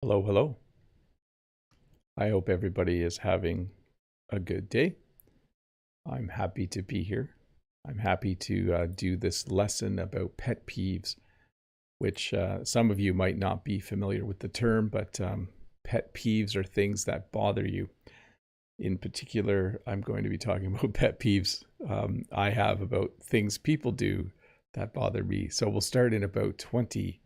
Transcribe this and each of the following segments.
Hello, hello. I hope everybody is having a good day. I'm happy to be here. I'm happy to do this lesson about pet peeves, which some of you might not be familiar with the term, but pet peeves are things that bother you. In particular, I'm going to be talking about pet peeves I have about things people do that bother me. So we'll start in about 20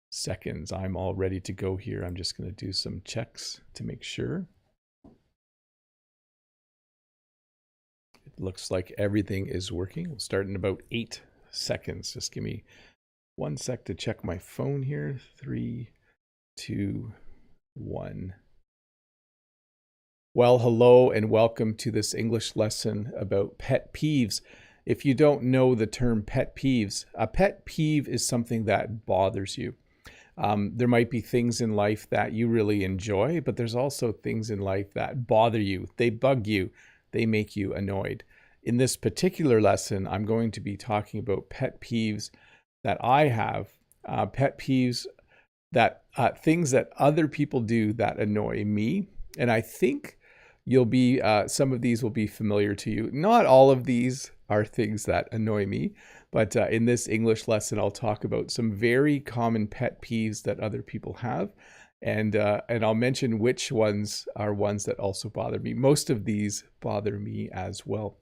seconds. I'm all ready to go here. I'm just going to do some checks to make sure. It looks like everything is working. We'll start in about 8 seconds. Just give me 1 sec to check my phone here. 3, 2, 1. Well, hello and welcome to this English lesson about pet peeves. If you don't know the term pet peeves, a pet peeve is something that bothers you. There might be things in life that you really enjoy, but there's also things in life that bother you. They bug you. They make you annoyed. In this particular lesson, I'm going to be talking about pet peeves that I have, pet peeves that things that other people do that annoy me. And I think you'll be, some of these will be familiar to you. Not all of these are things that annoy me, but in this English lesson, I'll talk about some very common pet peeves that other people have. And I'll mention which ones are ones that also bother me. Most of these bother me as well.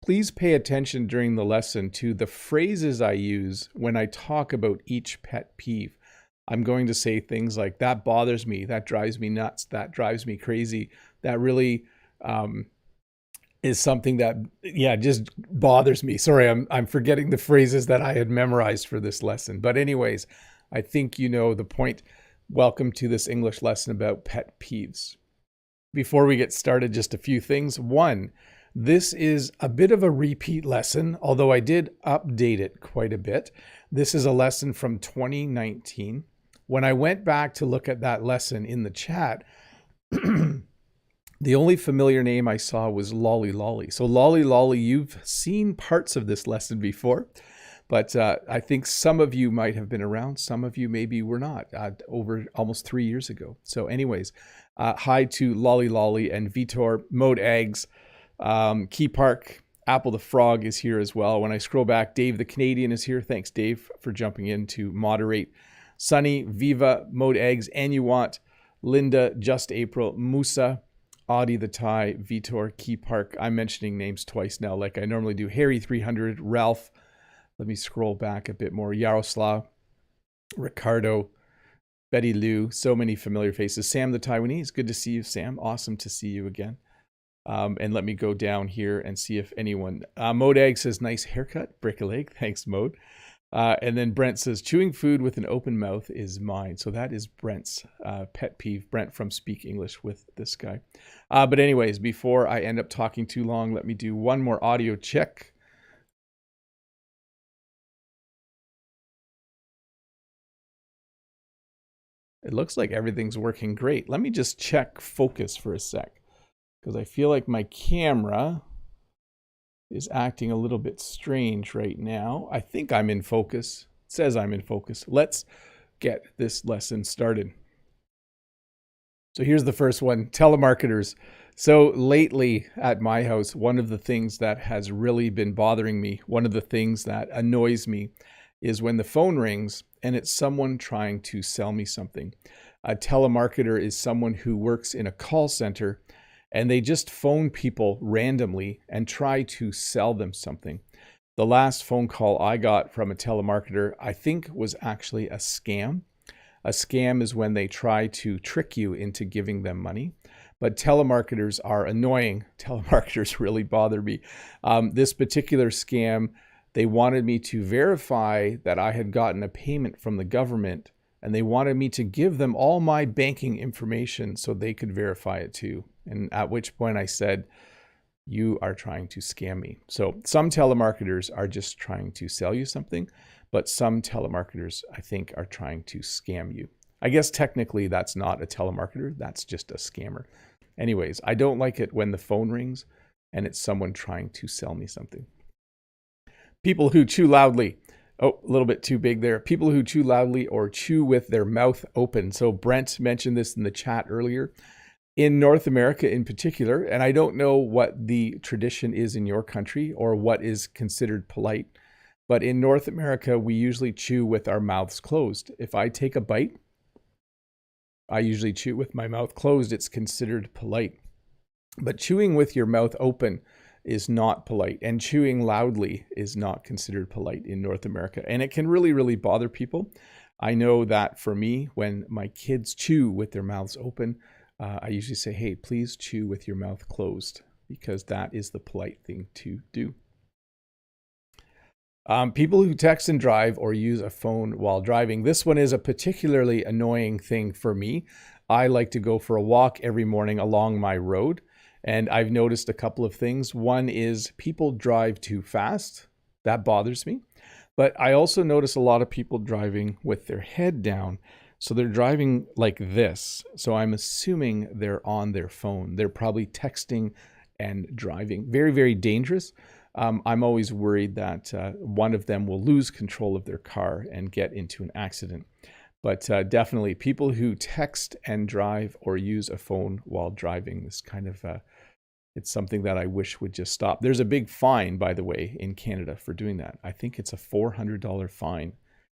Please pay attention during the lesson to the phrases I use when I talk about each pet peeve. I'm going to say things like, that bothers me, that drives me nuts, that drives me crazy, that really is something that, just bothers me. Sorry, I'm forgetting the phrases that I had memorized for this lesson. But anyways, I think you know the point. Welcome to this English lesson about pet peeves. Before we get started, just a few things. One, this is a bit of a repeat lesson, although I did update it quite a bit. This is a lesson from 2019. When I went back to look at that lesson in the chat, the only familiar name I saw was Lolly Lolly. So Lolly Lolly, you've seen parts of this lesson before, but I think some of you might have been around. Some of you maybe were not, over almost 3 years ago. So anyways, hi to Lolly Lolly and Vitor, Mode Eggs, Key Park, Apple the Frog is here as well. When I scroll back, Dave the Canadian is here. Thanks, Dave, for jumping in to moderate. Sunny, Viva, Mode Eggs, Anuant, Linda, Just April, Musa, Audie the Thai, Vitor, Key Park. I'm mentioning names twice now like I normally do. Harry 300, Ralph. Let me scroll back a bit more. Yaroslav, Ricardo, Betty Lou. So many familiar faces. Sam the Taiwanese. Good to see you, Sam. Awesome to see you again. And let me go down here and see if anyone... Mode Egg says, nice haircut. Brick a leg. Thanks, Mode. And then Brent says, chewing food with an open mouth is mine. So that is Brent's pet peeve. Brent from Speak English with this guy. But anyways, before I end up talking too long, let me do one more audio check. It looks like everything's working great. Let me just check focus for a sec, because I feel like my camera is acting a little bit strange right now. I think I'm in focus. It says I'm in focus. Let's get this lesson started. So here's the first one, telemarketers. So lately at my house, one of the things that has really been bothering me, one of the things that annoys me, is when the phone rings and it's someone trying to sell me something. A telemarketer is someone who works in a call center and they just phone people randomly and try to sell them something. The last phone call I got from a telemarketer, I think, was actually a scam. A scam is when they try to trick you into giving them money. But telemarketers are annoying. Telemarketers really bother me. This particular scam, they wanted me to verify that I had gotten a payment from the government, and they wanted me to give them all my banking information so they could verify it too. And at which point I said, you are trying to scam me. So some telemarketers are just trying to sell you something, but some telemarketers, I think, are trying to scam you. I guess technically that's not a telemarketer, that's just a scammer. Anyways, I don't like it when the phone rings and it's someone trying to sell me something. People who chew loudly. Oh, a little bit too big there. People who chew loudly or chew with their mouth open. So Brent mentioned this in the chat earlier. In North America in particular, and I don't know what the tradition is in your country or what is considered polite, but in North America, we usually chew with our mouths closed. If I take a bite, I usually chew with my mouth closed. It's considered polite. But chewing with your mouth open is not polite, and chewing loudly is not considered polite in North America. And it can really, really bother people. I know that for me, when my kids chew with their mouths open, I usually say, hey, please chew with your mouth closed, because that is the polite thing to do. People who text and drive or use a phone while driving. This one is a particularly annoying thing for me. I like to go for a walk every morning along my road, and I've noticed a couple of things. One is people drive too fast. That bothers me. But I also notice a lot of people driving with their head down. So they're driving like this. So I'm assuming they're on their phone. They're probably texting and driving. Very, very dangerous. I'm always worried that one of them will lose control of their car and get into an accident. But definitely people who text and drive or use a phone while driving, this kind of, it's something that I wish would just stop. There's a big fine, by the way, in Canada for doing that. I think it's a $400 fine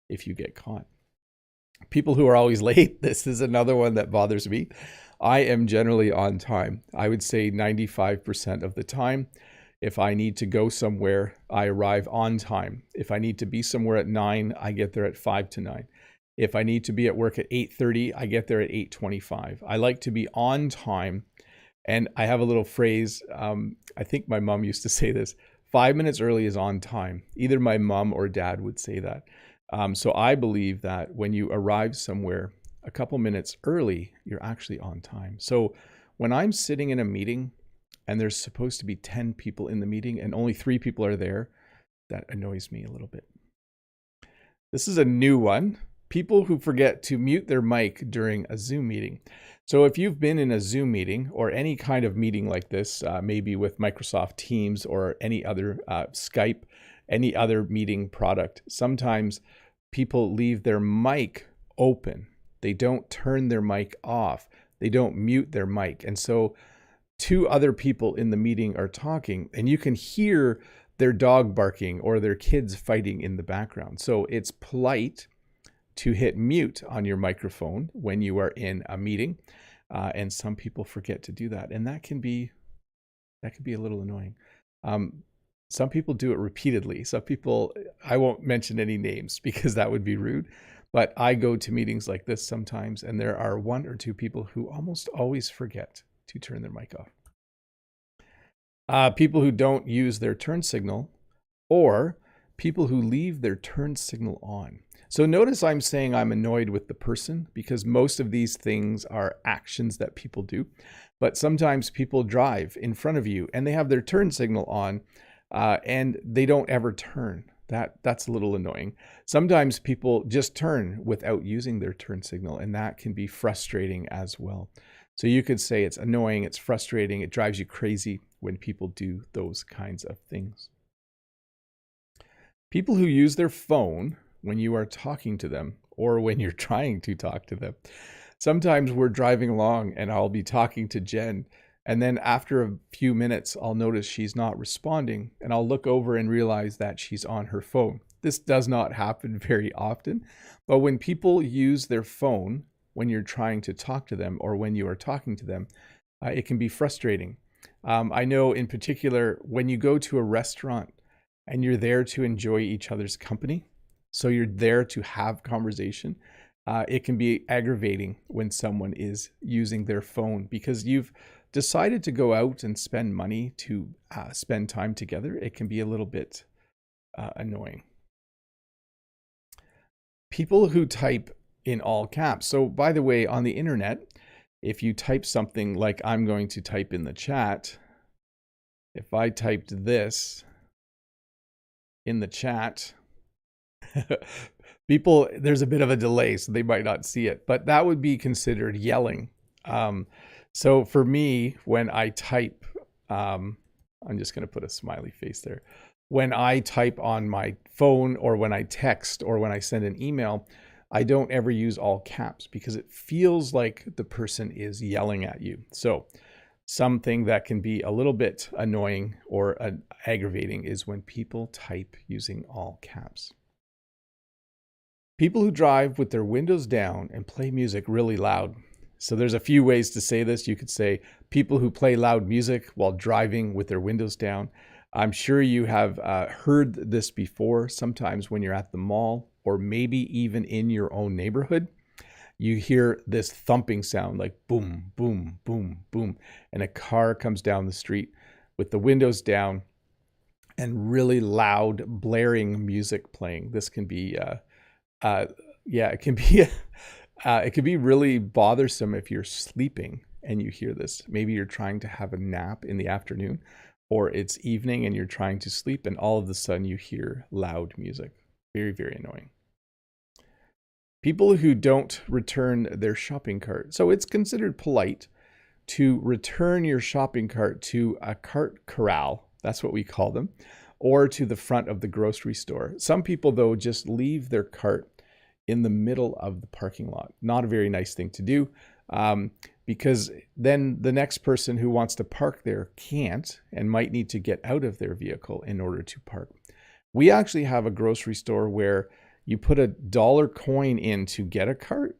if you get caught. People who are always late, this is another one that bothers me. I am generally on time. I would say 95% of the time. If I need to go somewhere, I arrive on time. If I need to be somewhere at 9, I get there at 5 to 9. If I need to be at work at 8:30, I get there at 8:25. I like to be on time. And I have a little phrase, I think my mom used to say this, 5 minutes early is on time. Either my mom or dad would say that. So I believe that when you arrive somewhere a couple minutes early, you're actually on time. So when I'm sitting in a meeting and there's supposed to be 10 people in the meeting and only 3 people are there, that annoys me a little bit. This is a new one. People who forget to mute their mic during a Zoom meeting. So if you've been in a Zoom meeting or any kind of meeting like this, maybe with Microsoft Teams or any other Skype, any other meeting product, sometimes people leave their mic open. They don't turn their mic off. They don't mute their mic. And so 2 other people in the meeting are talking and you can hear their dog barking or their kids fighting in the background. So it's polite to hit mute on your microphone when you are in a meeting. And some people forget to do that. And that can be a little annoying. Some people do it repeatedly. Some people, I won't mention any names because that would be rude, but I go to meetings like this sometimes and there are 1 or 2 people who almost always forget to turn their mic off. People who don't use their turn signal, or people who leave their turn signal on. So notice I'm saying I'm annoyed with the person because most of these things are actions that people do, but sometimes people drive in front of you and they have their turn signal on and they don't ever turn. That's a little annoying. Sometimes people just turn without using their turn signal, and that can be frustrating as well. So you could say it's annoying, it's frustrating, it drives you crazy when people do those kinds of things. People who use their phone when you are talking to them or when you're trying to talk to them. Sometimes we're driving along and I'll be talking to Jen, and then after a few minutes, I'll notice she's not responding and I'll look over and realize that she's on her phone. This does not happen very often, but when people use their phone when you're trying to talk to them or when you are talking to them, it can be frustrating. I know in particular, when you go to a restaurant and you're there to enjoy each other's company, so you're there to have conversation, it can be aggravating when someone is using their phone because you've decided to go out and spend money to spend time together. It can be a little bit annoying. People who type in all caps. So by the way, on the internet, if you type something like I'm going to type in the chat, if I typed this in the chat, people, there's a bit of a delay, so they might not see it, but that would be considered yelling. So for me, when I type, I'm just going to put a smiley face there. when I type on my phone or when I text or when I send an email, I don't ever use all caps because it feels like the person is yelling at you. So something that can be a little bit annoying or aggravating is when people type using all caps. People who drive with their windows down and play music really loud. So there's a few ways to say this. You could say people who play loud music while driving with their windows down. I'm sure you have heard this before, sometimes when you're at the mall or maybe even in your own neighborhood. You hear this thumping sound like boom, boom, boom, boom, and a car comes down the street with the windows down and really loud blaring music playing. This can be, it can be really bothersome if you're sleeping and you hear this. Maybe you're trying to have a nap in the afternoon, or it's evening and you're trying to sleep and all of a sudden you hear loud music. Very, very annoying. People who don't return their shopping cart. So it's considered polite to return your shopping cart to a cart corral. That's what we call them, or to the front of the grocery store. Some people, though, just leave their cart in the middle of the parking lot. Not a very nice thing to do, because then the next person who wants to park there can't and might need to get out of their vehicle in order to park. We actually have a grocery store where you put $1 coin in to get a cart,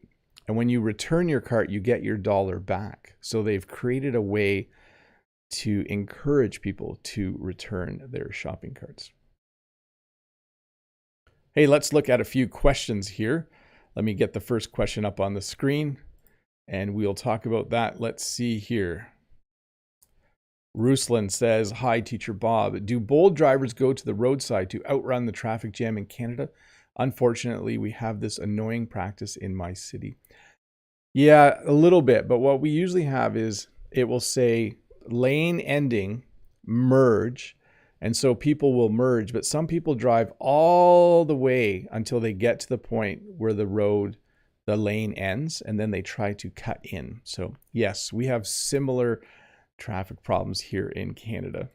and when you return your cart, you get your $1 back. So they've created a way to encourage people to return their shopping carts. Hey, let's look at a few questions here. Let me get the first question up on the screen, and we'll talk about that. Let's see here. Ruslan says, "Hi, Teacher Bob. Do bold drivers go to the roadside to outrun the traffic jam in Canada? Unfortunately, we have this annoying practice in my city." Yeah, a little bit, but what we usually have is it will say lane ending, merge, and so people will merge, but some people drive all the way until they get to the point where the lane ends, and then they try to cut in. So yes, we have similar traffic problems here in Canada.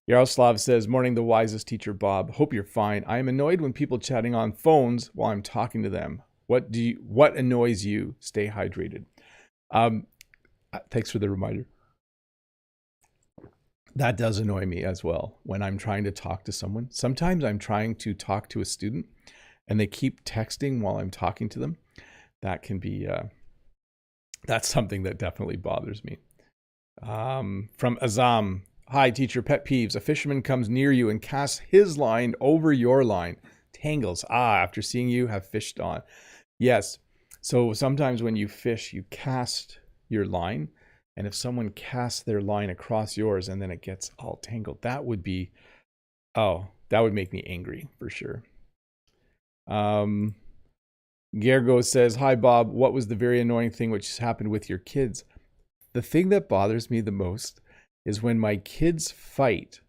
Yaroslav says, "Morning, the wisest teacher Bob. Hope you're fine. I am annoyed when people chatting on phones while I'm talking to them. What annoys you? Stay hydrated." Thanks for the reminder. That does annoy me as well when I'm trying to talk to someone. Sometimes I'm trying to talk to a student and they keep texting while I'm talking to them. That can be, that's something that definitely bothers me. From Azam, "Hi, teacher, pet peeves. A fisherman comes near you and casts his line over your line. Tangles. After seeing you have fished on." Yes. So sometimes when you fish, you cast your line. And if someone casts their line across yours and then it gets all tangled, that would make me angry for sure. Gergo says, "Hi, Bob. What was the very annoying thing which happened with your kids?" The thing that bothers me the most is when my kids fight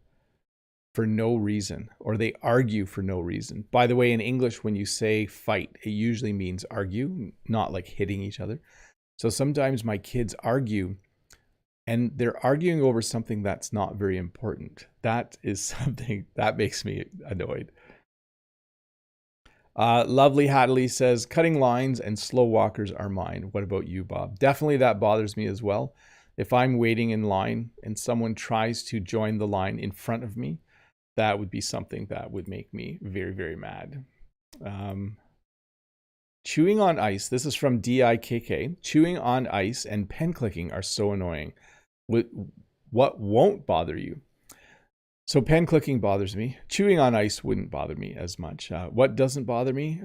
for no reason, or they argue for no reason. By the way, in English, when you say fight, it usually means argue, not like hitting each other. So sometimes my kids argue, and they're arguing over something that's not very important. That is something that makes me annoyed. Lovely Hadley says, "Cutting lines and slow walkers are mine. What about you, Bob?" Definitely that bothers me as well. If I'm waiting in line and someone tries to join the line in front of me, that would be something that would make me very, very mad. Chewing on ice. This is from DIKK. "Chewing on ice and pen clicking are so annoying. What won't bother you?" So pen clicking bothers me. Chewing on ice wouldn't bother me as much. What doesn't bother me?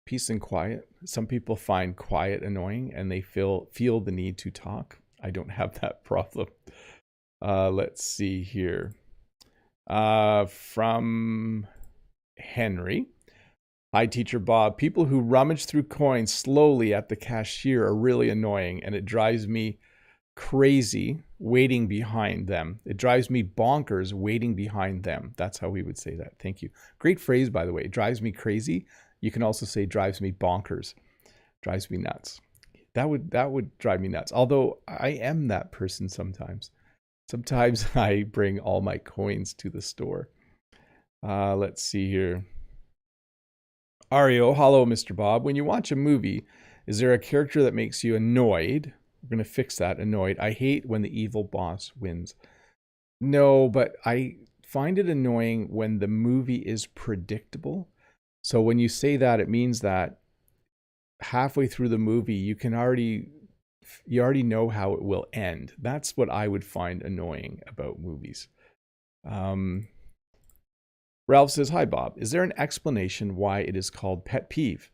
Peace and quiet. Some people find quiet annoying and they feel the need to talk. I don't have that problem. Let's see here. From Henry. "Hi, Teacher Bob. People who rummage through coins slowly at the cashier are really annoying, and it drives me crazy waiting behind them. It drives me bonkers waiting behind them." That's how we would say that. Thank you. Great phrase, by the way. Drives me crazy. You can also say drives me bonkers. Drives me nuts. That would drive me nuts. Although I am that person sometimes. Sometimes I bring all my coins to the store. Let's see here. Ario, hello, Mr. Bob. When you watch a movie, is there a character that makes you annoyed? We're going to fix that, annoyed. I hate when the evil boss wins. No, but I find it annoying when the movie is predictable. So when you say that, it means that halfway through the movie, you already know how it will end. That's what I would find annoying about movies. Ralph says, hi, Bob. Is there an explanation why it is called pet peeve?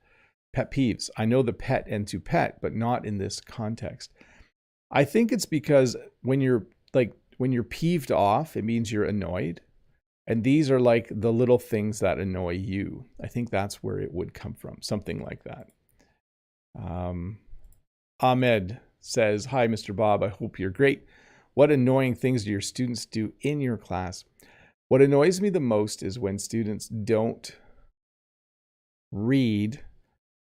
Pet peeves. I know the pet and to pet, but not in this context. I think it's because when you're peeved off, it means you're annoyed. And these are like the little things that annoy you. I think that's where it would come from, something like that. Ahmed says, hi, Mr. Bob. I hope you're great. What annoying things do your students do in your class? What annoys me the most is when students don't read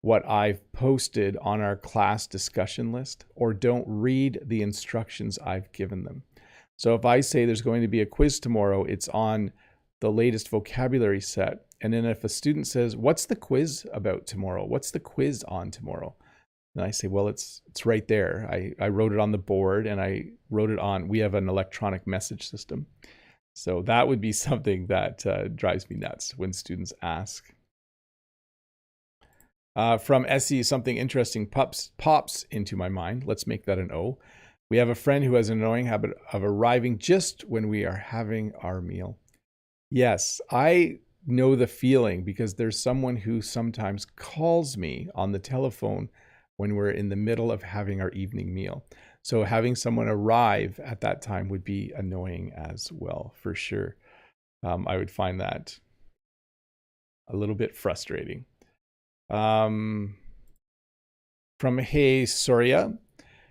what I've posted on our class discussion list or don't read the instructions I've given them. So if I say there's going to be a quiz tomorrow, it's on the latest vocabulary set. And then if a student says, what's the quiz about tomorrow? What's the quiz on tomorrow? And I say, well, it's right there. I wrote it on the board and I wrote it on, we have an electronic message system. So that would be something that drives me nuts when students ask. From SE, something interesting pops into my mind. Let's make that an O. We have a friend who has an annoying habit of arriving just when we are having our meal. Yes, I know the feeling because there's someone who sometimes calls me on the telephone when we're in the middle of having our evening meal. So having someone arrive at that time would be annoying as well, for sure. I would find that a little bit frustrating. From Hey Soria,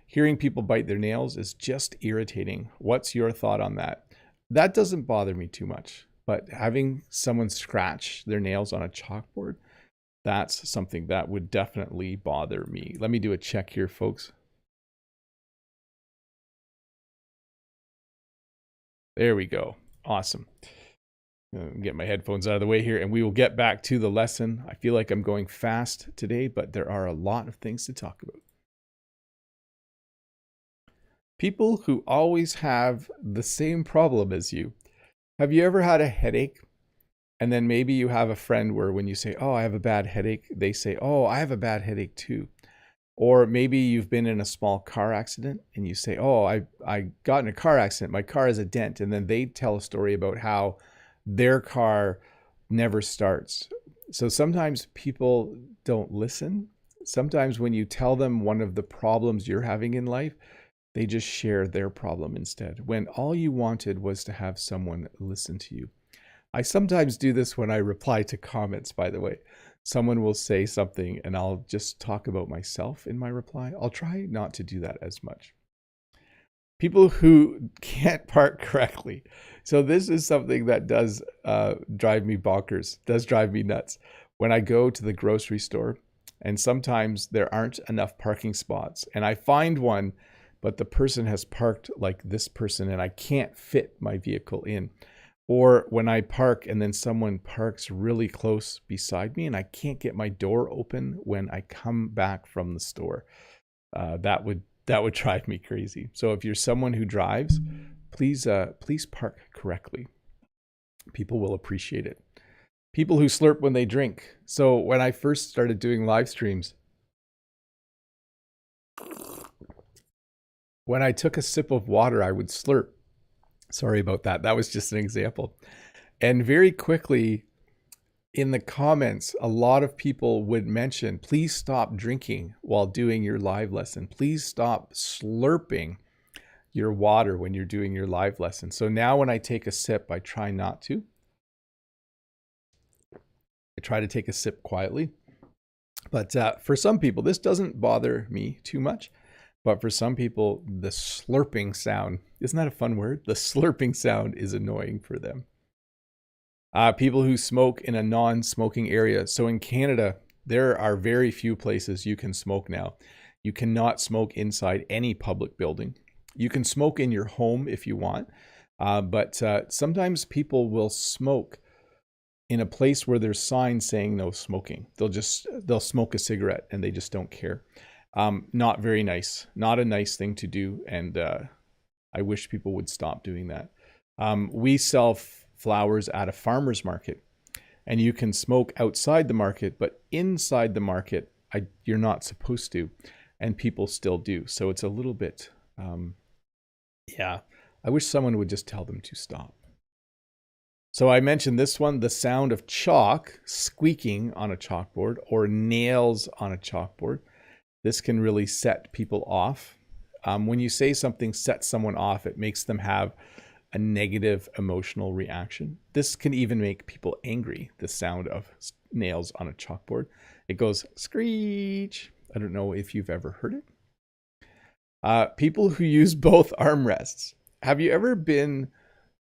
hearing people bite their nails is just irritating. What's your thought on that? That doesn't bother me too much, but having someone scratch their nails on a chalkboard, that's something that would definitely bother me. Let me do a check here, folks. There we go. Awesome. Get my headphones out of the way here and we will get back to the lesson. I feel like I'm going fast today, but there are a lot of things to talk about. People who always have the same problem as you. Have you ever had a headache? And then maybe you have a friend where when you say, oh, I have a bad headache, they say, oh, I have a bad headache too. Or maybe you've been in a small car accident and you say, oh, I got in a car accident. My car has a dent. And then they tell a story about how their car never starts. So sometimes people don't listen. Sometimes when you tell them one of the problems you're having in life, they just share their problem instead, when all you wanted was to have someone listen to you. I sometimes do this when I reply to comments, by the way. Someone will say something and I'll just talk about myself in my reply. I'll try not to do that as much. People who can't park correctly. So this is something that does drive me bonkers, does drive me nuts. When I go to the grocery store and sometimes there aren't enough parking spots and I find one, but the person has parked like this person and I can't fit my vehicle in. Or when I park and then someone parks really close beside me and I can't get my door open when I come back from the store. That would drive me crazy. So if you're someone who drives, please park correctly. People will appreciate it. People who slurp when they drink. So when I first started doing live streams, when I took a sip of water, I would slurp. Sorry about that. That was just an example. And very quickly in the comments, a lot of people would mention, please stop drinking while doing your live lesson. Please stop slurping your water when you're doing your live lesson. So now when I take a sip, I try not to. I try to take a sip quietly. But for some people, this doesn't bother me too much. But for some people, the slurping sound, isn't that a fun word? The slurping sound is annoying for them. People who smoke in a non-smoking area. So in Canada, there are very few places you can smoke now. You cannot smoke inside any public building. You can smoke in your home if you want, but sometimes people will smoke in a place where there's signs saying no smoking. They'll smoke a cigarette and they just don't care. Not very nice. Not a nice thing to do. And I wish people would stop doing that. We sell flowers at a farmer's market, and you can smoke outside the market, but inside the market, you're not supposed to, and people still do. So it's a little bit, yeah, I wish someone would just tell them to stop. So I mentioned this one, the sound of chalk squeaking on a chalkboard or nails on a chalkboard. This can really set people off. When you say something sets someone off, it makes them have a negative emotional reaction. This can even make people angry, the sound of nails on a chalkboard. It goes screech. I don't know if you've ever heard it. People who use both armrests. Have you ever been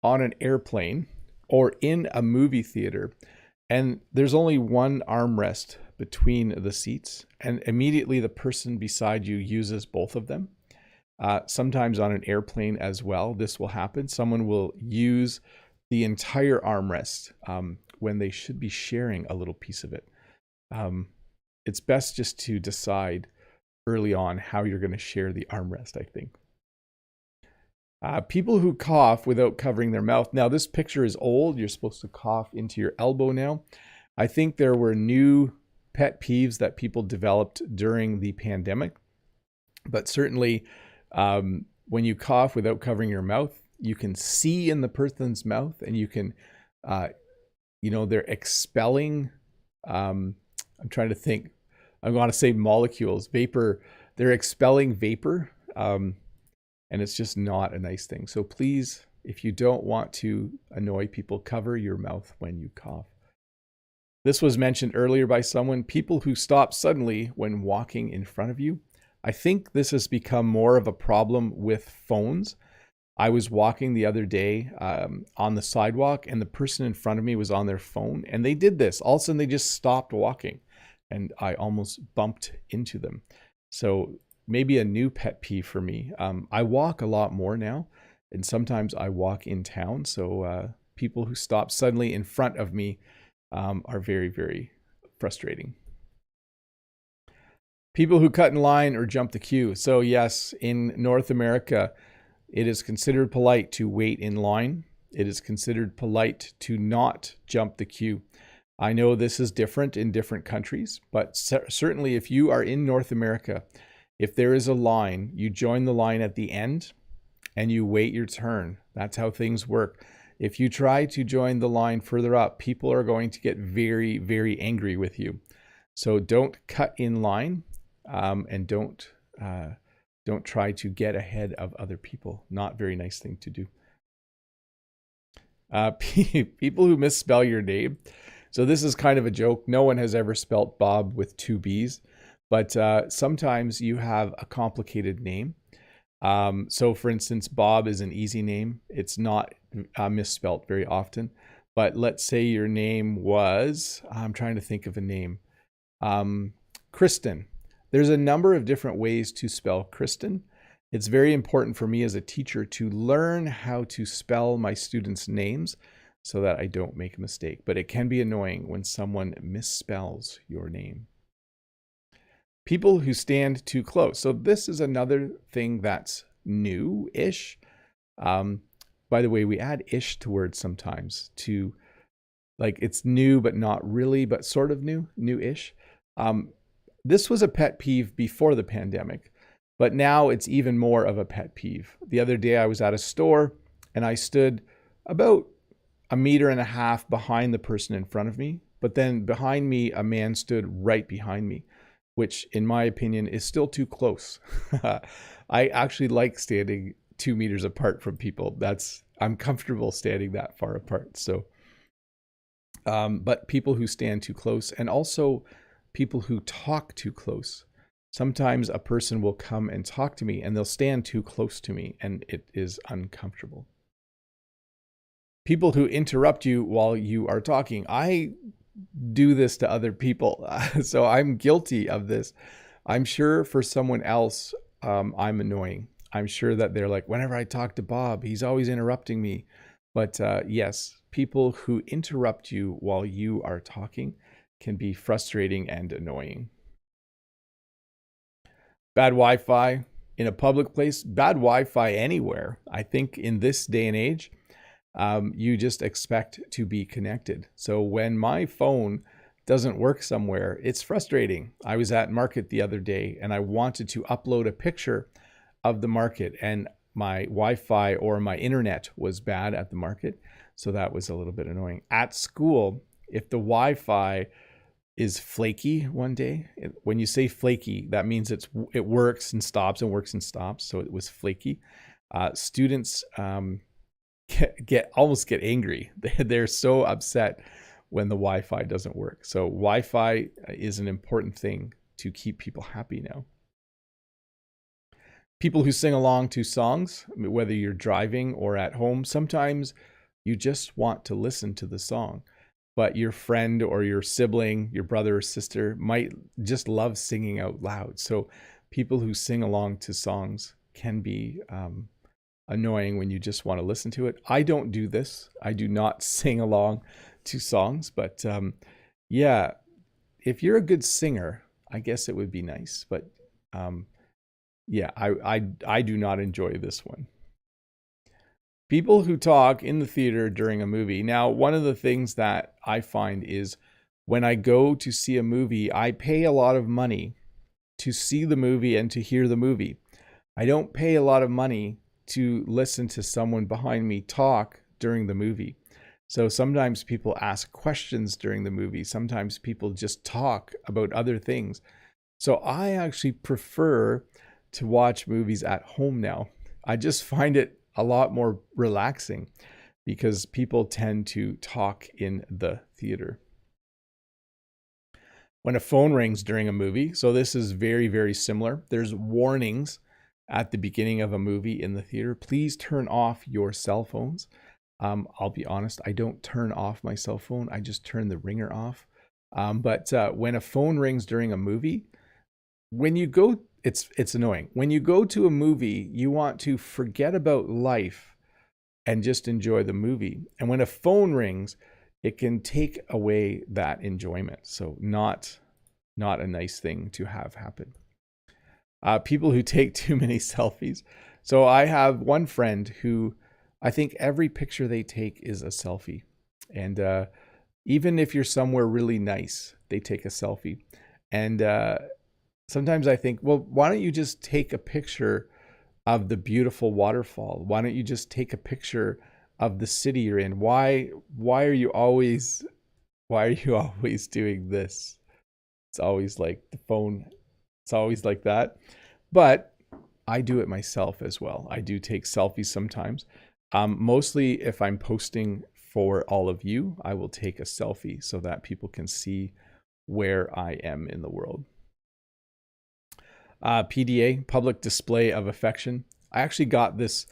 on an airplane or in a movie theater and there's only one armrest between the seats, and immediately the person beside you uses both of them? Sometimes on an airplane as well, this will happen. Someone will use the entire armrest when they should be sharing a little piece of it. It's best just to decide early on how you're going to share the armrest, I think. People who cough without covering their mouth. Now, this picture is old. You're supposed to cough into your elbow now. I think there were new pet peeves that people developed during the pandemic. But certainly, when you cough without covering your mouth, you can see in the person's mouth, and you can, they're expelling, I'm trying to think, I want to say molecules, vapor. They're expelling vapor. And it's just not a nice thing. So please, if you don't want to annoy people, cover your mouth when you cough. This was mentioned earlier by someone, people who stop suddenly when walking in front of you. I think this has become more of a problem with phones. I was walking the other day on the sidewalk, and the person in front of me was on their phone, and they did this. All of a sudden, they just stopped walking, and I almost bumped into them. So maybe a new pet peeve for me. I walk a lot more now, and sometimes I walk in town. So people who stop suddenly in front of me are very, very frustrating. People who cut in line or jump the queue. So yes, in North America, it is considered polite to wait in line. It is considered polite to not jump the queue. I know this is different in different countries, but certainly if you are in North America, if there is a line, you join the line at the end and you wait your turn. That's how things work. If you try to join the line further up, people are going to get very, very angry with you. So don't cut in line, and don't try to get ahead of other people. Not very nice thing to do. People who misspell your name. So this is kind of a joke. No one has ever spelt Bob with 2 B's. But sometimes you have a complicated name. So for instance, Bob is an easy name. It's not misspelt very often. But let's say your name was, I'm trying to think of a name, Kristen. There's a number of different ways to spell Kristen. It's very important for me as a teacher to learn how to spell my students' names so that I don't make a mistake. But it can be annoying when someone misspells your name. People who stand too close. So this is another thing that's new-ish. By the way, we add ish to words sometimes to, like, it's new but not really, but sort of new-ish. This was a pet peeve before the pandemic, but now it's even more of a pet peeve. The other day I was at a store and I stood about 1.5 meters behind the person in front of me, but then behind me, a man stood right behind me, which in my opinion is still too close. I actually like standing 2 meters apart from people. I'm comfortable standing that far apart. So, but people who stand too close, and also people who talk too close. Sometimes a person will come and talk to me and they'll stand too close to me, and it is uncomfortable. People who interrupt you while you are talking. I do this to other people, so I'm guilty of this. I'm sure for someone else, I'm annoying. I'm sure that they're like, whenever I talk to Bob, he's always interrupting me. But yes, people who interrupt you while you are talking can be frustrating and annoying. Bad Wi-Fi in a public place, bad Wi-Fi anywhere. I think in this day and age, you just expect to be connected. So when my phone doesn't work somewhere, it's frustrating. I was at market the other day and I wanted to upload a picture of the market, and my Wi-Fi or my internet was bad at the market. So that was a little bit annoying. At school, if the Wi-Fi is flaky one day, when you say flaky, that means it works and stops and works and stops. So it was flaky. Students almost get angry. They're so upset when the Wi-Fi doesn't work. So Wi-Fi is an important thing to keep people happy now. People who sing along to songs, whether you're driving or at home, sometimes you just want to listen to the song, but your friend or your sibling, your brother or sister might just love singing out loud. So people who sing along to songs can be annoying when you just want to listen to it. I don't do this. I do not sing along to songs, but yeah, if you're a good singer, I guess it would be nice, but yeah, I do not enjoy this one. People who talk in the theater during a movie. Now, one of the things that I find is when I go to see a movie, I pay a lot of money to see the movie and to hear the movie. I don't pay a lot of money to listen to someone behind me talk during the movie. So sometimes people ask questions during the movie. Sometimes people just talk about other things. So I actually prefer to watch movies at home now. I just find it a lot more relaxing because people tend to talk in the theater. When a phone rings during a movie, so this is very, very similar. There's warnings at the beginning of a movie in the theater. Please turn off your cell phones. I'll be honest, I don't turn off my cell phone. I just turn the ringer off. But when a phone rings during a movie, when you go, it's annoying. When you go to a movie, you want to forget about life and just enjoy the movie. And when a phone rings, it can take away that enjoyment. So not a nice thing to have happen. People who take too many selfies. So I have one friend who I think every picture they take is a selfie. And even if you're somewhere really nice, they take a selfie. And sometimes I think, well, why don't you just take a picture of the beautiful waterfall? Why don't you just take a picture of the city you're in? Why are you always doing this? It's always like the phone. It's always like that. But I do it myself as well. I do take selfies sometimes. Mostly if I'm posting for all of you, I will take a selfie so that people can see where I am in the world. PDA, public display of affection. I actually got this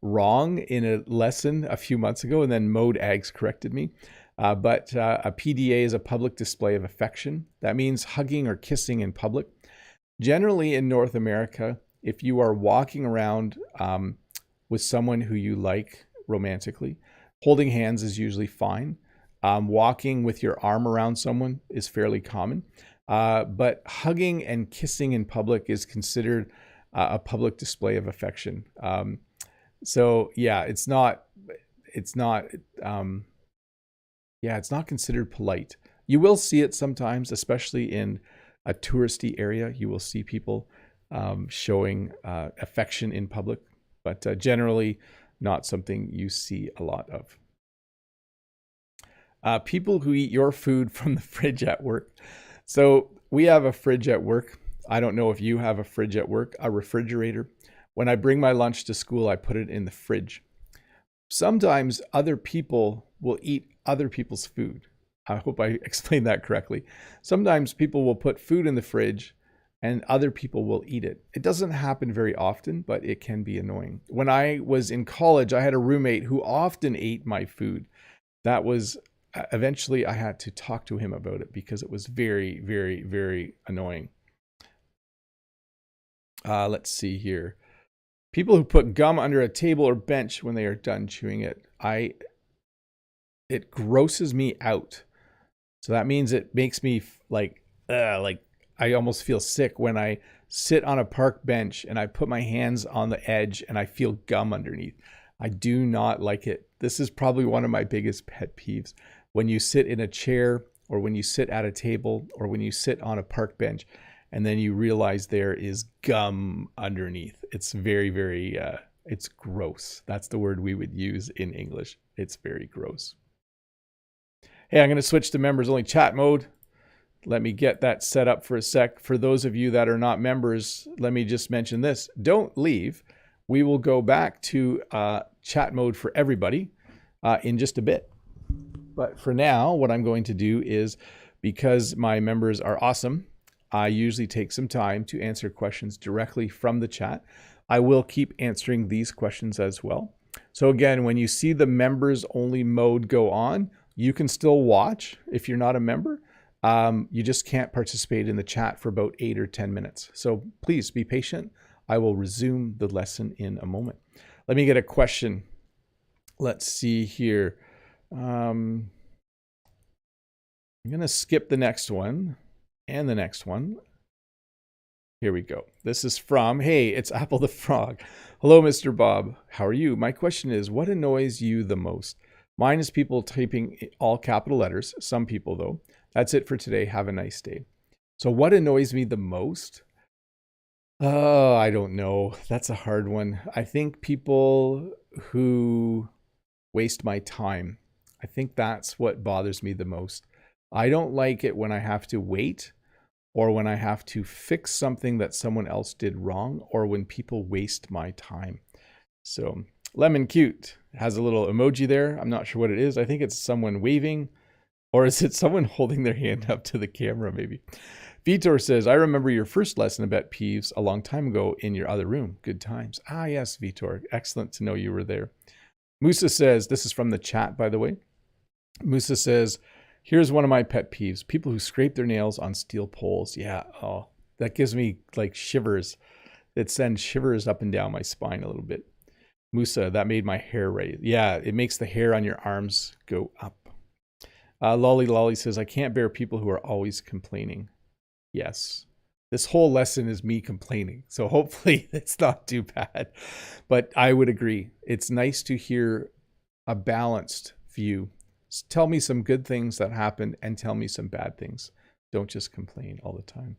wrong in a lesson a few months ago, and then Mode Ags corrected me. But a PDA is a public display of affection. That means hugging or kissing in public. Generally in North America, if you are walking around with someone who you like romantically, holding hands is usually fine. Walking with your arm around someone is fairly common. But hugging and kissing in public is considered a public display of affection. So yeah, it's not considered polite. You will see it sometimes, especially in a touristy area. You will see people showing affection in public, but generally not something you see a lot of. People who eat your food from the fridge at work. So we have a fridge at work. I don't know if you have a fridge at work, a refrigerator. When I bring my lunch to school, I put it in the fridge. Sometimes other people will eat other people's food. I hope I explained that correctly. Sometimes people will put food in the fridge and other people will eat it. It doesn't happen very often, but it can be annoying. When I was in college, I had a roommate who often ate my food. That was eventually I had to talk to him about it because it was very, very, very annoying. Let's see here. People who put gum under a table or bench when they are done chewing it. I it grosses me out. So that means it makes me like I almost feel sick when I sit on a park bench and I put my hands on the edge and I feel gum underneath. I do not like it. This is probably one of my biggest pet peeves. When you sit in a chair, or when you sit at a table, or when you sit on a park bench and then you realize there is gum underneath. It's very, very, it's gross. That's the word we would use in English. It's very gross. Hey, I'm going to switch to members only chat mode. Let me get that set up for a sec. For those of you that are not members, let me just mention this. Don't leave. We will go back to chat mode for everybody in just a bit. But for now, what I'm going to do is, because my members are awesome, I usually take some time to answer questions directly from the chat. I will keep answering these questions as well. So again, when you see the members only mode go on, you can still watch if you're not a member. You just can't participate in the chat for about 8 or 10 minutes. So please be patient. I will resume the lesson in a moment. Let me get a question. Let's see here. I'm going to skip the next one and the next one. Here we go. This is from, hey, it's Apple the Frog. Hello, Mr. Bob. How are you? My question is, what annoys you the most? Mine is people typing all capital letters. Some people, though. That's it for today. Have a nice day. So what annoys me the most? Oh, I don't know. That's a hard one. I think people who waste my time. I think that's what bothers me the most. I don't like it when I have to wait, or when I have to fix something that someone else did wrong, or when people waste my time. So Lemon Cute has a little emoji there. I'm not sure what it is. I think it's someone waving, or is it someone holding their hand up to the camera maybe? Vitor says, I remember your first lesson about peeves a long time ago in your other room. Good times. Ah, yes, Vitor. Excellent to know you were there. Musa says, this is from the chat, by the way. Musa says, here's one of my pet peeves. People who scrape their nails on steel poles. Yeah, oh, that gives me like shivers. It sends shivers up and down my spine a little bit. Musa, that made my hair raise. Yeah, it makes the hair on your arms go up. Lolly says, I can't bear people who are always complaining. Yes, this whole lesson is me complaining. So hopefully it's not too bad. But I would agree. It's nice to hear a balanced view. Tell me some good things that happened and tell me some bad things. Don't just complain all the time.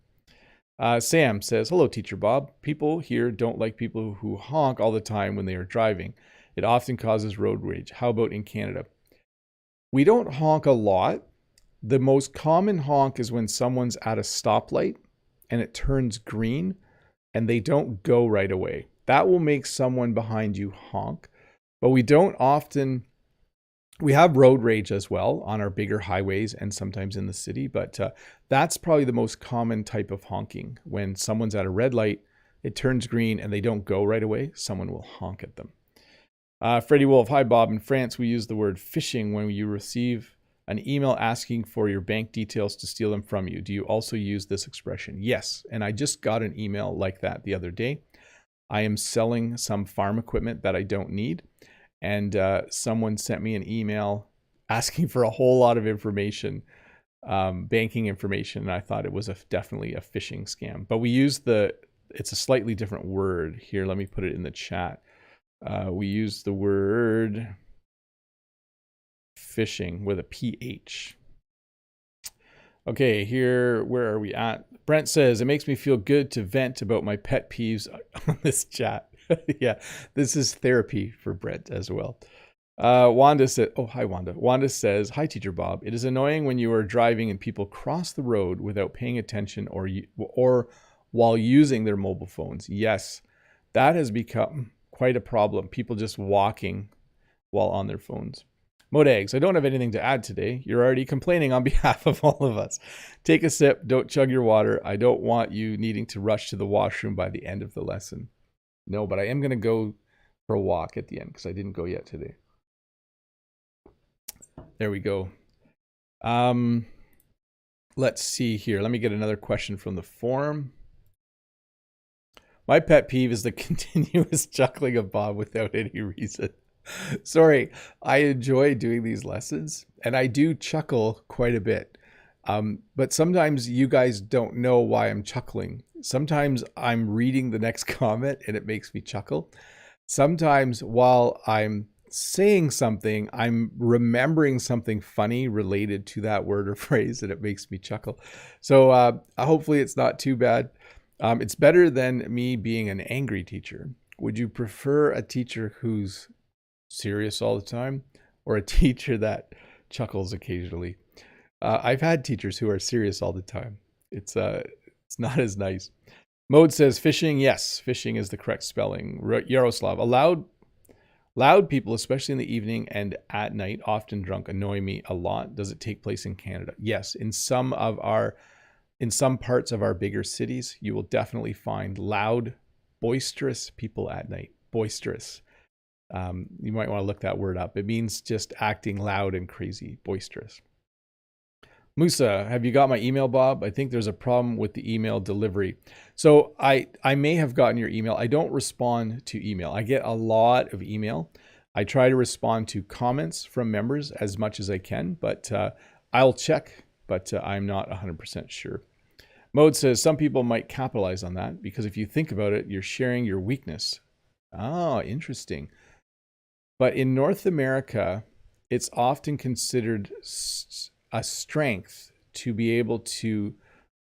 Sam says, hello, Teacher Bob. People here don't like people who honk all the time when they are driving. It often causes road rage. How about in Canada? We don't honk a lot. The most common honk is when someone's at a stoplight and it turns green and they don't go right away. That will make someone behind you honk. But we don't often, we have road rage as well on our bigger highways and sometimes in the city, but that's probably the most common type of honking. When someone's at a red light, it turns green and they don't go right away, someone will honk at them. Freddy Wolf, hi Bob. In France, we use the word phishing when you receive an email asking for your bank details to steal them from you. Do you also use this expression? Yes, and I just got an email like that the other day. I am selling some farm equipment that I don't need, and someone sent me an email asking for a whole lot of information, banking information, and I thought it was definitely a phishing scam. But we use it's a slightly different word here. Let me put it in the chat. We use the word phishing with a PH. Okay, here, where are we at? Brent says, it makes me feel good to vent about my pet peeves on this chat. Yeah, this is therapy for Brent as well. Wanda said, oh, hi, Wanda. Wanda says, hi, Teacher Bob. It is annoying when you are driving and people cross the road without paying attention or while using their mobile phones. Yes, that has become quite a problem. People just walking while on their phones. Modags, I don't have anything to add today. You're already complaining on behalf of all of us. Take a sip. Don't chug your water. I don't want you needing to rush to the washroom by the end of the lesson. No, but I am going to go for a walk at the end because I didn't go yet today. There we go. Let's see here. Let me get another question from the forum. My pet peeve is the continuous chuckling of Bob without any reason. Sorry, I enjoy doing these lessons and I do chuckle quite a bit. But sometimes you guys don't know why I'm chuckling. Sometimes I'm reading the next comment and it makes me chuckle. Sometimes while I'm saying something, I'm remembering something funny related to that word or phrase and it makes me chuckle. So hopefully it's not too bad. It's better than me being an angry teacher. Would you prefer a teacher who's serious all the time or a teacher that chuckles occasionally? I've had teachers who are serious all the time. It's not as nice. Mode says fishing. Yes, fishing is the correct spelling. Yaroslav, loud people, especially in the evening and at night, often drunk, annoy me a lot. Does it take place in Canada? Yes, in some parts of our bigger cities, you will definitely find loud, boisterous people at night. Boisterous. You might want to look that word up. It means just acting loud and crazy, boisterous. Musa, have you got my email, Bob? I think there's a problem with the email delivery. So I may have gotten your email. I don't respond to email. I get a lot of email. I try to respond to comments from members as much as I can, but I'll check, but I'm not 100% sure. Mode says some people might capitalize on that because if you think about it, you're sharing your weakness. Ah, interesting. But in North America, it's often considered a strength to be able to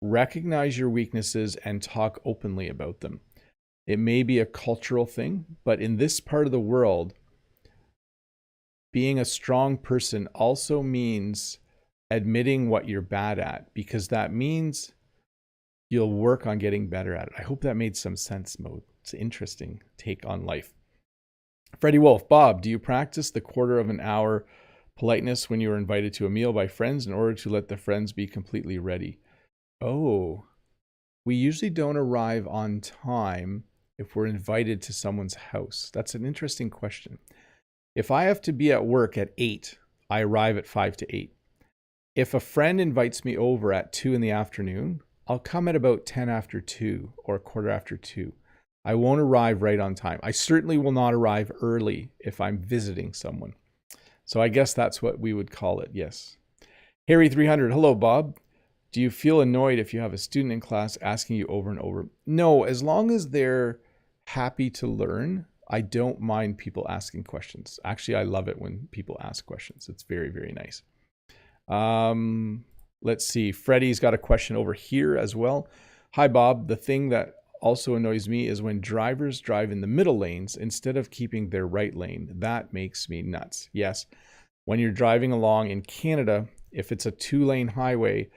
recognize your weaknesses and talk openly about them. It may be a cultural thing, but in this part of the world, being a strong person also means admitting what you're bad at, because that means you'll work on getting better at it. I hope that made some sense, Mode. It's an interesting take on life. Freddie Wolf, Bob, do you practice the quarter of an hour politeness when you are invited to a meal by friends in order to let the friends be completely ready? Oh, we usually don't arrive on time if we're invited to someone's house. That's an interesting question. If I have to be at work at 8, I arrive at 5 to 8. If a friend invites me over at 2 in the afternoon, I'll come at about 10 after 2 or quarter after 2. I won't arrive right on time. I certainly will not arrive early if I'm visiting someone. So I guess that's what we would call it, yes. Harry 300, hello, Bob. Do you feel annoyed if you have a student in class asking you over and over? No, as long as they're happy to learn, I don't mind people asking questions. Actually, I love it when people ask questions. It's very, very nice. Let's see. Freddy's got a question over here as well. Hi, Bob. The thing that also annoys me is when drivers drive in the middle lanes instead of keeping their right lane. That makes me nuts. Yes, when you're driving along in Canada, if it's a 2-lane highway,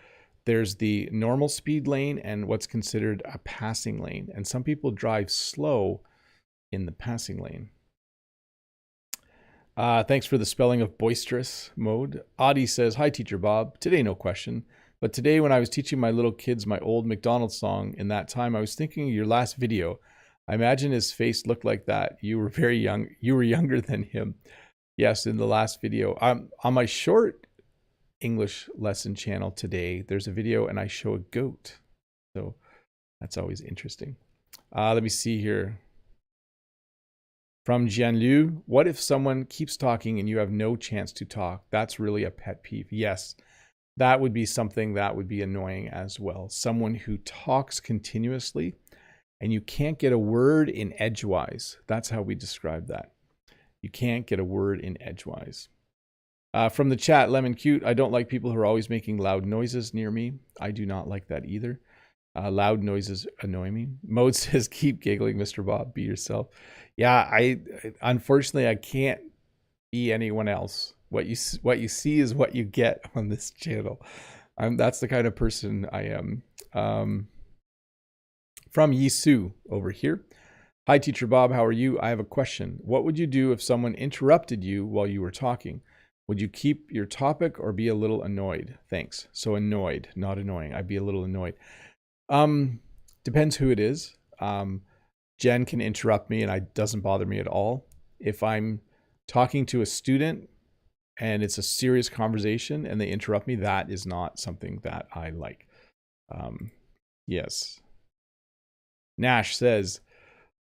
there's the normal speed lane and what's considered a passing lane. And some people drive slow in the passing lane. Thanks for the spelling of boisterous, Mode. Audie says, hi, Teacher Bob. Today, no question. But today when I was teaching my little kids my old McDonald's song, in that time I was thinking of your last video. I imagine his face looked like that. You were very young. You were younger than him. Yes, in the last video. On my short English lesson channel today, there's a video and I show a goat. So that's always interesting. Let me see here. From Jianlu, what if someone keeps talking and you have no chance to talk? That's really a pet peeve. Yes. That would be something that would be annoying as well. Someone who talks continuously and you can't get a word in edgewise. That's how we describe that. You can't get a word in edgewise. From the chat, Lemon Cute, I don't like people who are always making loud noises near me. I do not like that either. Loud noises annoy me. Mode says, keep giggling, Mr. Bob. Be yourself. Yeah, unfortunately, I can't be anyone else. What you see is what you get on this channel. That's the kind of person I am. From Yisu over here. Hi, Teacher Bob. How are you? I have a question. What would you do if someone interrupted you while you were talking? Would you keep your topic or be a little annoyed? Thanks. So annoyed, not annoying. I'd be a little annoyed. Depends who it is. Jen can interrupt me and it doesn't bother me at all. If I'm talking to a student and it's a serious conversation and they interrupt me, that is not something that I like. Yes. Nash says,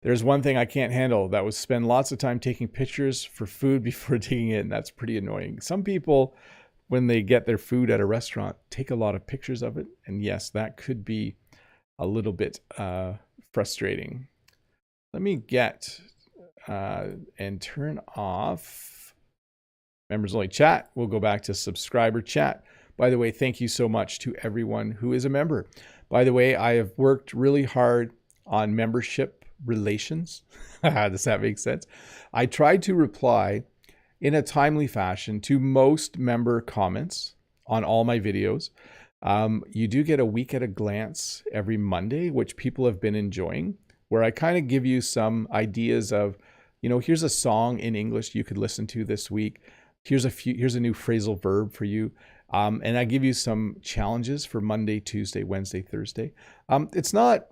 There's one thing I can't handle. That was spend lots of time taking pictures for food before taking it. And that's pretty annoying. Some people, when they get their food at a restaurant, take a lot of pictures of it. And yes, that could be a little bit frustrating. Let me get and turn off members only chat. We'll go back to subscriber chat. By the way, thank you so much to everyone who is a member. By the way, I have worked really hard on membership relations. Does that make sense? I tried to reply in a timely fashion to most member comments on all my videos. You do get a week at a glance every Monday, which people have been enjoying, where I kind of give you some ideas of, you know, here's a song in English you could listen to this week. Here's a new phrasal verb for you. And I give you some challenges for Monday, Tuesday, Wednesday, Thursday. It's not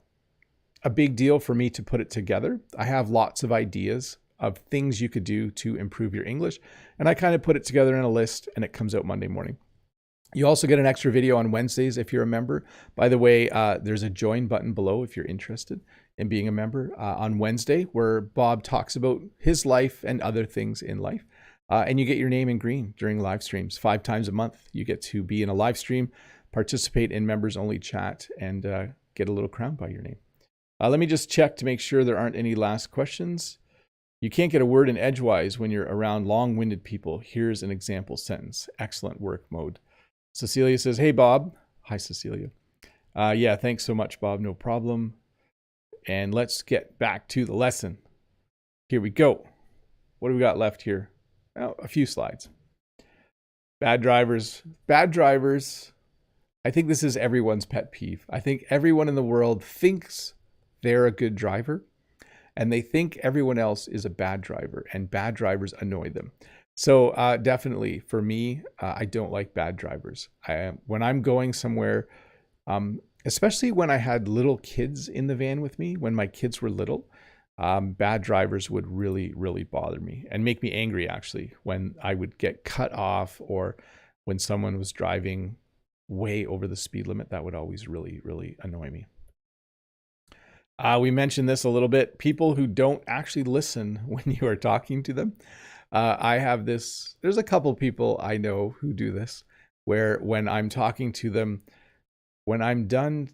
a big deal for me to put it together. I have lots of ideas of things you could do to improve your English. And I kind of put it together in a list and it comes out Monday morning. You also get an extra video on Wednesdays if you're a member. By the way, there's a join button below if you're interested in being a member on Wednesday, where Bob talks about his life and other things in life. And you get your name in green during live streams 5 times a month. You get to be in a live stream, participate in members only chat, and get a little crown by your name. Let me just check to make sure there aren't any last questions. You can't get a word in edgewise when you're around long-winded people. Here's an example sentence. Excellent work mode. Cecilia says, hey, Bob. Hi, Cecilia. Yeah, thanks so much, Bob. No problem. And let's get back to the lesson. Here we go. What do we got left here? Oh, a few slides. Bad drivers. Bad drivers. I think this is everyone's pet peeve. I think everyone in the world thinks they're a good driver and they think everyone else is a bad driver, and bad drivers annoy them. So definitely for me, I don't like bad drivers. When I'm going somewhere, especially when I had little kids in the van with me, when my kids were little, bad drivers would really, really bother me and make me angry, actually, when I would get cut off or when someone was driving way over the speed limit. That would always really, really annoy me. We mentioned this a little bit. People who don't actually listen when you are talking to them. I have this, there's a couple people I know who do this, where when I'm talking to them, when I'm done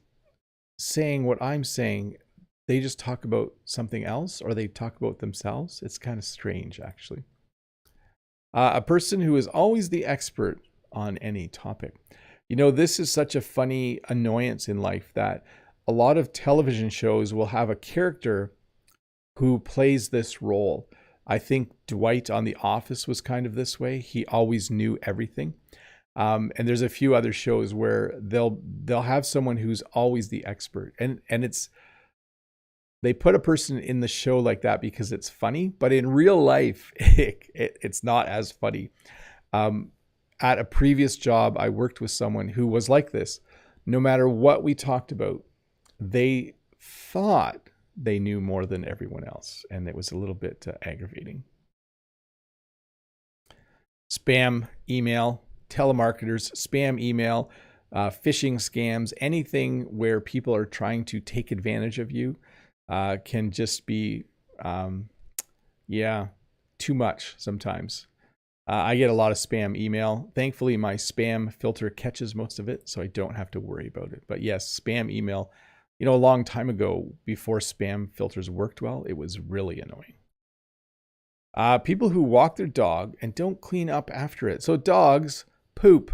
saying what I'm saying, they just talk about something else or they talk about themselves. It's kind of strange, actually. A person who is always the expert on any topic. You know, this is such a funny annoyance in life that a lot of television shows will have a character who plays this role. I think Dwight on The Office was kind of this way. He always knew everything. And there's a few other shows where they'll have someone who's always the expert. And it's, they put a person in the show like that because it's funny, but in real life, it's not as funny. At a previous job, I worked with someone who was like this. No matter what we talked about, they thought they knew more than everyone else, and it was a little bit aggravating. Spam email, telemarketers, spam email, phishing scams, anything where people are trying to take advantage of you can just be, too much sometimes. I get a lot of spam email. Thankfully, my spam filter catches most of it, so I don't have to worry about it. But yes, spam email. You know, a long time ago, before spam filters worked well, it was really annoying. People who walk their dog and don't clean up after it. So dogs poop,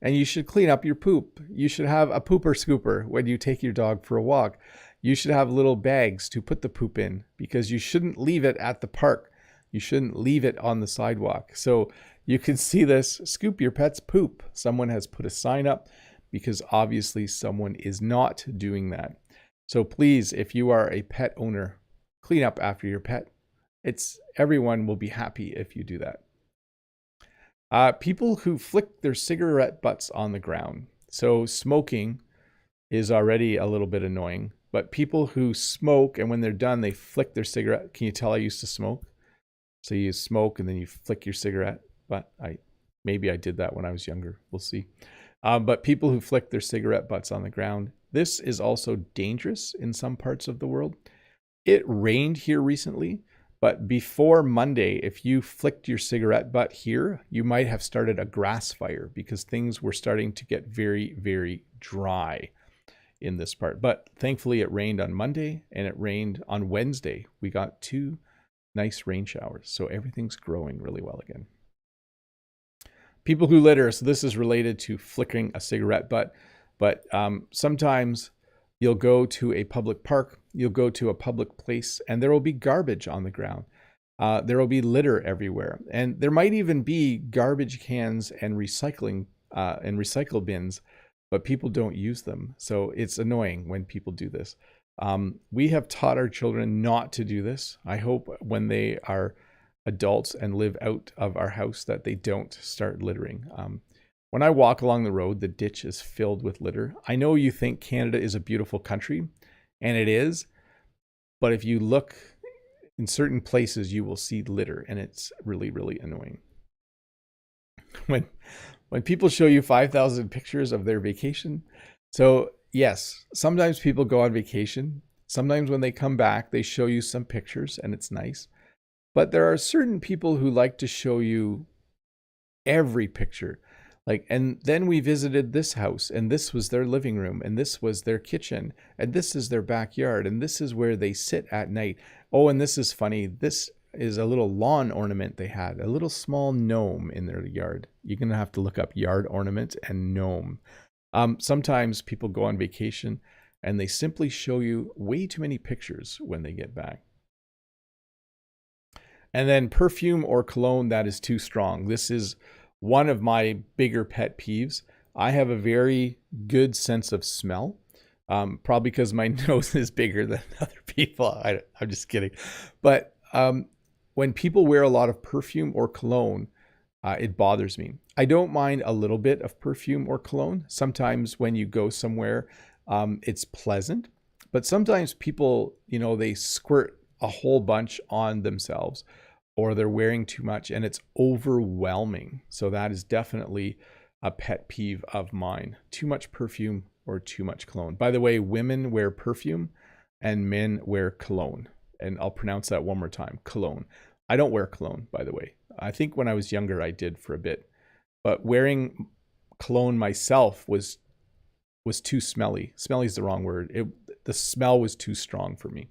and you should clean up your poop. You should have a pooper scooper when you take your dog for a walk. You should have little bags to put the poop in, because you shouldn't leave it at the park. You shouldn't leave it on the sidewalk. So you can see this, scoop your pet's poop. Someone has put a sign up because obviously someone is not doing that. So please, if you are a pet owner, clean up after your pet. Everyone will be happy if you do that. People who flick their cigarette butts on the ground. So smoking is already a little bit annoying, but people who smoke and when they're done, they flick their cigarette. Can you tell I used to smoke? So you smoke and then you flick your cigarette, but maybe I did that when I was younger. We'll see. But people who flick their cigarette butts on the ground, this is also dangerous in some parts of the world. It rained here recently, but before Monday, if you flicked your cigarette butt here, you might have started a grass fire because things were starting to get very, very dry in this part. But thankfully it rained on Monday and it rained on Wednesday. We got 2 nice rain showers. So everything's growing really well again. People who litter. So this is related to flickering a cigarette butt, but sometimes you'll go to a public park, you'll go to a public place, and there will be garbage on the ground. There will be litter everywhere. And there might even be garbage cans and recycling and recycle bins, but people don't use them. So it's annoying when people do this. We have taught our children not to do this. I hope when they are adults and live out of our house that they don't start littering. When I walk along the road, the ditch is filled with litter. I know you think Canada is a beautiful country, and it is, but if you look in certain places, you will see litter, and it's really, really annoying. When people show you 5,000 pictures of their vacation, so yes, sometimes people go on vacation. Sometimes when they come back, they show you some pictures, and it's nice. But there are certain people who like to show you every picture. Like, and then we visited this house, and this was their living room, and this was their kitchen, and this is their backyard, and this is where they sit at night. Oh, and this is funny. This is a little lawn ornament they had, a little small gnome in their yard. You're going to have to look up yard ornament and gnome. Sometimes people go on vacation, and they simply show you way too many pictures when they get back. And then perfume or cologne that is too strong. This is one of my bigger pet peeves. I have a very good sense of smell, probably because my nose is bigger than other people. I'm just kidding. But when people wear a lot of perfume or cologne, it bothers me. I don't mind a little bit of perfume or cologne. Sometimes when you go somewhere, it's pleasant. But sometimes people, they squirt a whole bunch on themselves, or they're wearing too much and it's overwhelming. So that is definitely a pet peeve of mine. Too much perfume or too much cologne. By the way, women wear perfume and men wear cologne. And I'll pronounce that one more time, cologne. I don't wear cologne, by the way. I think when I was younger, I did for a bit. But wearing cologne myself was too smelly. Smelly is the wrong word. The smell was too strong for me.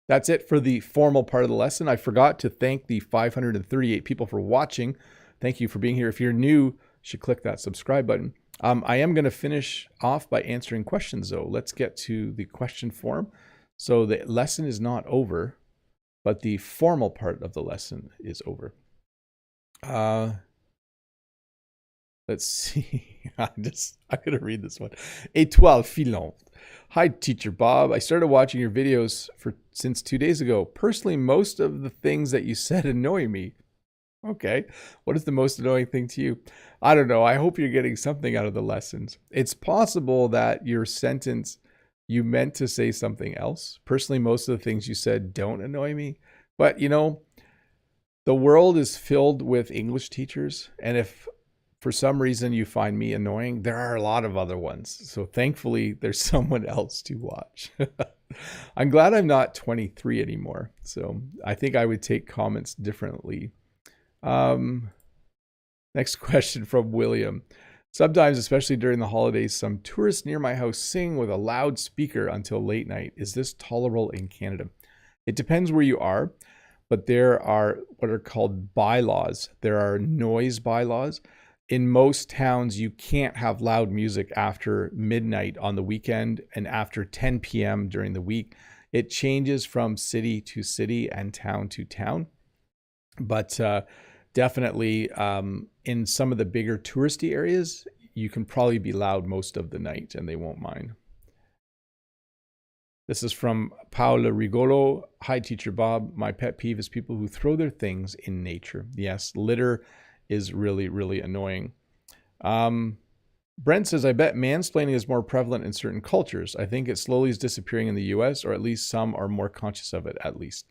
That's it for the formal part of the lesson. I forgot to thank the 538 people for watching. Thank you for being here. If you're new, you should click that subscribe button. I am going to finish off by answering questions, though. Let's get to the question form. So the lesson is not over, but the formal part of the lesson is over. Let's see. I'm going to read this one. Étoile filante. Hi, Teacher Bob. I started watching your videos since 2 days ago. Personally, most of the things that you said annoy me. Okay. What is the most annoying thing to you? I don't know. I hope you're getting something out of the lessons. It's possible that your sentence, you meant to say something else. Personally, most of the things you said don't annoy me. But, the world is filled with English teachers. And if for some reason you find me annoying, there are a lot of other ones. So thankfully, there's someone else to watch. I'm glad I'm not 23 anymore. So I think I would take comments differently. Next question from William. Sometimes, especially during the holidays, some tourists near my house sing with a loud speaker until late night. Is this tolerable in Canada? It depends where you are, but there are what are called bylaws. There are noise bylaws. In most towns, you can't have loud music after midnight on the weekend and after 10 p.m. during the week. It changes from city to city and town to town. But definitely in some of the bigger touristy areas, you can probably be loud most of the night and they won't mind. This is from Paula Rigolo. Hi, Teacher Bob. My pet peeve is people who throw their things in nature. Yes, litter is really, really annoying. Brent says, I bet mansplaining is more prevalent in certain cultures. I think it slowly is disappearing in the US, or at least some are more conscious of it, at least.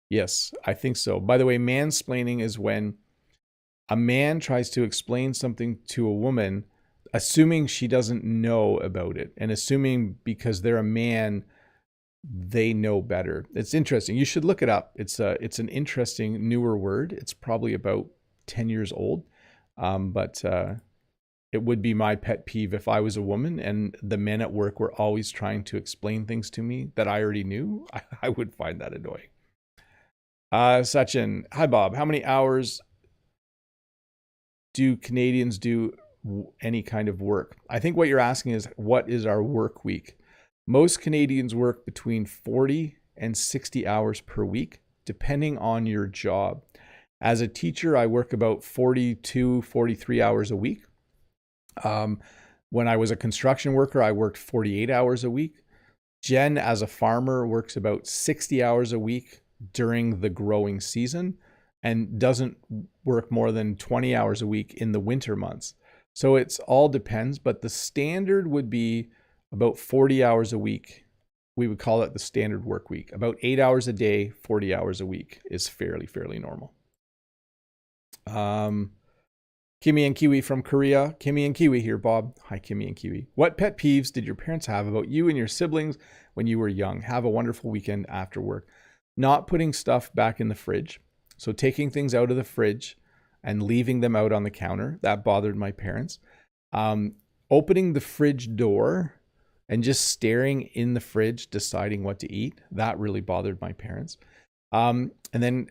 Yes, I think so. By the way, mansplaining is when a man tries to explain something to a woman, assuming she doesn't know about it, and assuming because they're a man, they know better. It's interesting. You should look it up. It's an interesting newer word. It's probably about 10 years old, but it would be my pet peeve if I was a woman and the men at work were always trying to explain things to me that I already knew. I would find that annoying. Sachin, hi Bob. How many hours do Canadians do any kind of work? I think what you're asking is, what is our work week? Most Canadians work between 40 and 60 hours per week, depending on your job. As a teacher, I work about 42, 43 hours a week. When I was a construction worker, I worked 48 hours a week. Jen, as a farmer, works about 60 hours a week during the growing season and doesn't work more than 20 hours a week in the winter months. So it's all depends, but the standard would be about 40 hours a week. We would call it the standard work week. About 8 hours a day, 40 hours a week is fairly normal. Kimmy and Kiwi from Korea. Kimmy and Kiwi here, Bob. Hi, Kimmy and Kiwi. What pet peeves did your parents have about you and your siblings when you were young? Have a wonderful weekend after work. Not putting stuff back in the fridge. So taking things out of the fridge and leaving them out on the counter. That bothered my parents. Opening the fridge door and just staring in the fridge, deciding what to eat. That really bothered my parents. And then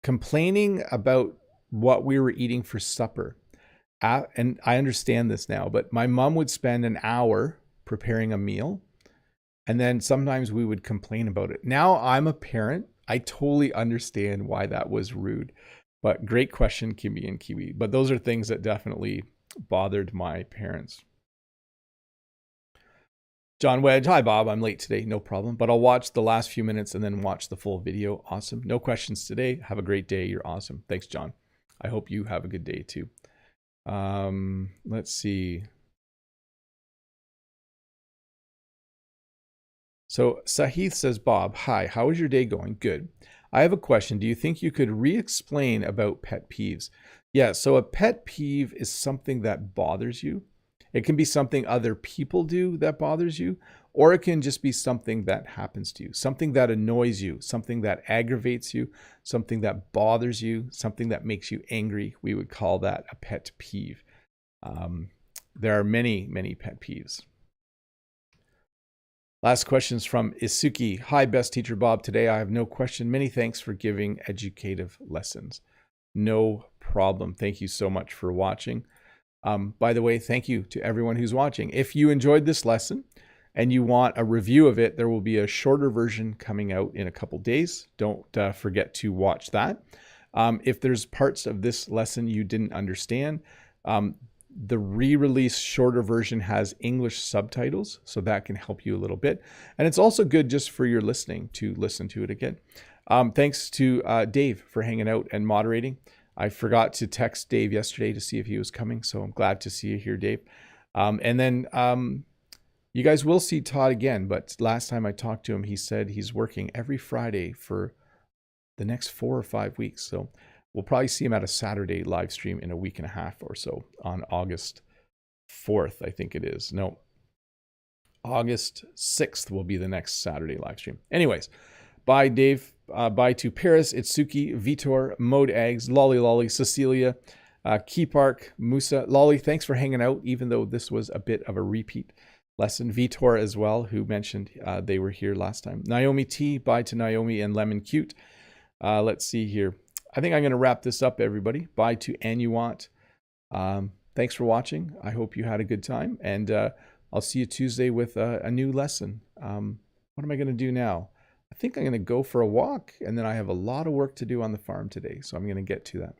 complaining about what we were eating for supper. And I understand this now, but my mom would spend an hour preparing a meal, and then sometimes we would complain about it. Now I'm a parent. I totally understand why that was rude. But great question, Kimmy and Kiwi. But those are things that definitely bothered my parents. John Wedge, hi Bob, I'm late today, no problem, but I'll watch the last few minutes and then watch the full video. Awesome. No questions today. Have a great day. You're awesome. Thanks, John. I hope you have a good day too. Let's see. So Sahith says, Bob, hi, how is your day going? Good. I have a question. Do you think you could re-explain about pet peeves? Yeah, so a pet peeve is something that bothers you. It can be something other people do that bothers you, or it can just be something that happens to you, something that annoys you, something that aggravates you, something that bothers you, something that makes you angry. We would call that a pet peeve. There are many pet peeves. Last questions from Isuki. Hi, best teacher Bob. Today I have no question. Many thanks for giving educative lessons. No problem. Thank you so much for watching. By the way, thank you to everyone who's watching. If you enjoyed this lesson and you want a review of it, there will be a shorter version coming out in a couple days. Don't forget to watch that. If there's parts of this lesson you didn't understand, the re-release shorter version has English subtitles, so that can help you a little bit. And it's also good just for your listening to listen to it again. Thanks to Dave for hanging out and moderating. I forgot to text Dave yesterday to see if he was coming, so I'm glad to see you here, Dave. And then you guys will see Todd again, but last time I talked to him, he said he's working every Friday for the next 4 or 5 weeks. So we'll probably see him at a Saturday live stream in a week and a half or so on August 4th, I think it is. No, August 6th will be the next Saturday live stream. Anyways, bye, Dave. Bye to Paris, Itsuki, Vitor, Mode Eggs, Lolly, Cecilia, Key Park, Musa. Lolly, thanks for hanging out, even though this was a bit of a repeat lesson. Vitor as well, who mentioned they were here last time. Naomi T, bye to Naomi and Lemon Cute. Let's see here. I think I'm going to wrap this up, everybody. Bye to Annuant. Thanks for watching. I hope you had a good time, and I'll see you Tuesday with a new lesson. What am I going to do now? I think I'm going to go for a walk, and then I have a lot of work to do on the farm today, so I'm going to get to that.